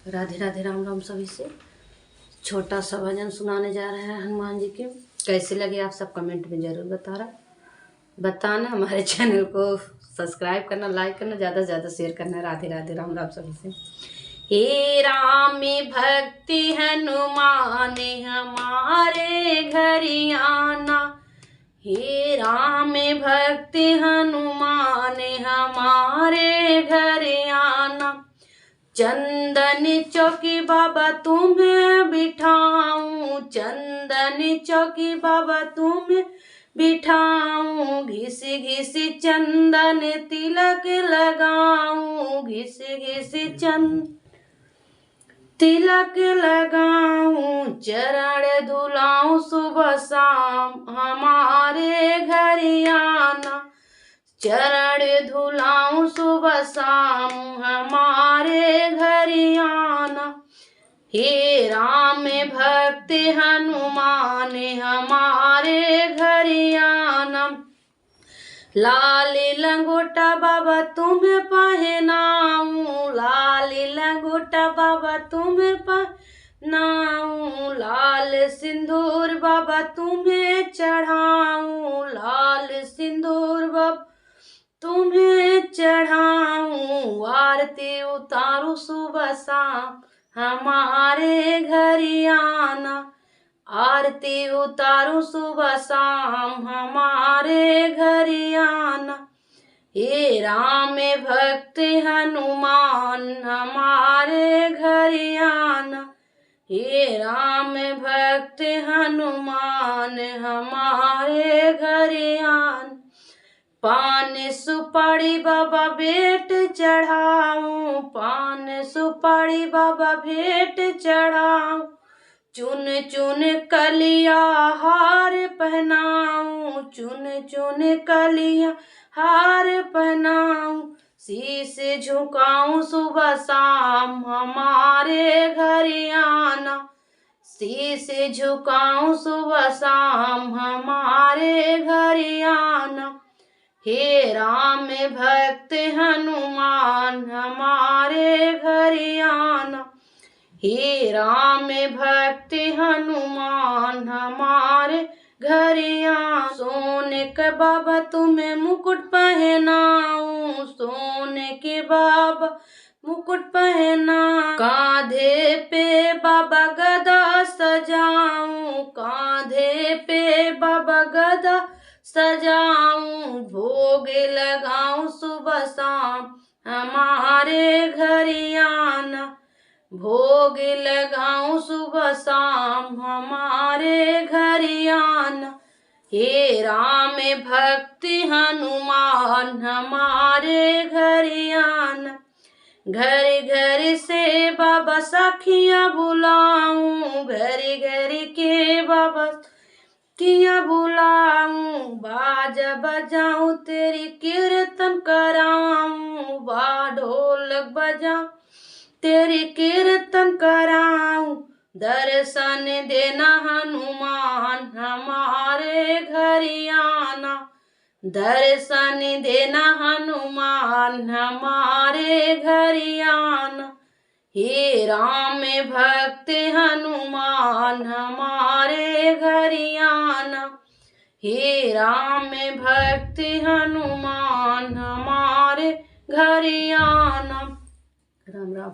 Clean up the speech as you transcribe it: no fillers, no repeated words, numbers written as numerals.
राधे राधे, राम राम सभी से। छोटा सा भजन सुनाने जा रहे हैं हनुमान जी के। कैसे लगे आप सब कमेंट में ज़रूर बताना। हमारे चैनल को सब्सक्राइब करना, लाइक करना, ज़्यादा से ज़्यादा शेयर करना। राधे राधे, राम राम सभी से। हे राम भक्ति हनुमान हमारे घर आना। हे राम भक्ति हनुमान हमारे घर आना। चंदन चौकी बाबा तुम्हें बिठाऊं, चंदन चौकी बाबा तुम्हें बिठाऊं। घिस घिस चंदन तिलक लगाऊं, घिस घिस तिलक लगाऊं। चरण धुलाऊं सुबह शाम हमारे घर आना। चरण धुलाऊं सुबह शाम हमारे घर आना। हे राम भक्त हनुमान हमारे घर आना। लाल लंगोटा बाबा तुम्हें पहनाऊं, लाल लंगोटा बाबा तुम्हें पहनाऊं। लाल सिंदूर बाबा तुम्हें चढ़ाऊं, लाल सिंदूर बाबा तुम्हें चढ़ाऊं। आरती उतारूं सुबह शाम हमारे घर आना। आरती उतारूं सुबह शाम हमारे घर आना। हे राम भक्त हनुमान हमारे घर आना। हे राम भक्त हनुमान हमारे घर आना। पान सुपारी बाबा भेंट चढ़ाऊं, पान सुपारी बाबा भेंट चढ़ाऊं। चुन चुन कलिया हार पहनाऊं, चुन चुन कलिया हार पहनाऊं। शीश झुकाऊं सुबह शाम हमारे घर आना। शीश झुकाऊं सुबह शाम हमारे घर आना। हे राम भक्त हनुमान हमारे घर आना। हे राम भक्त हनुमान हमारे घर आना। सोने के बाबा तुम्हें मुकुट पहनाऊं, सोने के बाबा मुकुट पहना। कांधे पे बाबा गदा सजाऊं, कांधे पे बाबा गदा सजाऊं। भोग लगाऊं सुबह शाम हमारे घर आना। भोग लगाऊं सुबह शाम हमारे घर आना। हे राम भक्ति हनुमान हमारे घर आना। घर घर से बाबा सखियां बुलाऊं, घर घर के बाबा किया बुलाऊं। बाजा बजाऊं तेरी कीर्तन कराऊं, बा ढोलक बजाऊं तेरी कीर्तन कराऊं। दर्शन देना हनुमान हमारे घर आना। दर्शन देना हनुमान हमारे घर आना। हे राम भक्त हनुमान हमारे घर आना। हे राम भक्त हनुमान हमारे घर आना। राम राम।